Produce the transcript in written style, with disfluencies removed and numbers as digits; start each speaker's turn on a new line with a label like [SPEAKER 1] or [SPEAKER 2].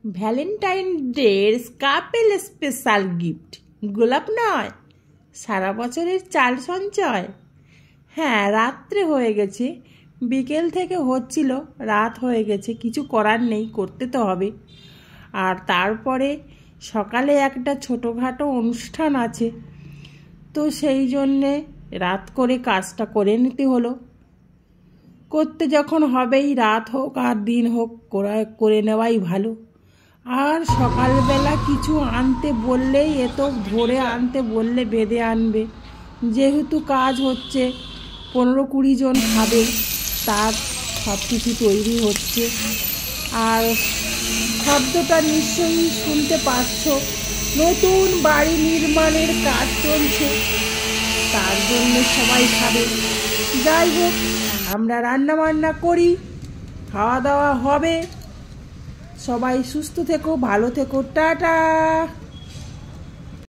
[SPEAKER 1] Valentine ডের couple special gift গোলাপ নয়, সারা বছরের চাল সঞ্চয়। হ্যাঁ, রাত্রে হয়ে গেছে, বিকেল থেকে হচ্ছিল, রাত হয়ে গেছে, কিছু করার নেই, করতে তো হবে। আর তারপরে সকালে একটা ছোটোখাটো অনুষ্ঠান আছে, তো সেই জন্যে রাত করে কাজটা করে নিতে হলো। করতে যখন হবেই, রাত হোক আর দিন হোক, করে নেওয়াই ভালো। আর সকালবেলা কিছু আনতে বললেই তো ধরে আনতে বললে বেঁধে আনবে, যেহেতু কাজ হচ্ছে, 15-20 জন খাবে, তার সব কিছু তৈরি হচ্ছে। আর শব্দটা নিশ্চয়ই শুনতে পাচ্ছ, নতুন বাড়ি নির্মাণের কাজ চলছে, তার জন্য সবাই খাবে। যাই হোক, আমরা রান্না বান্না করি, খাওয়া দাওয়া হবে। সবাই সুস্থ থেকো, ভালো থেকো, টাটা।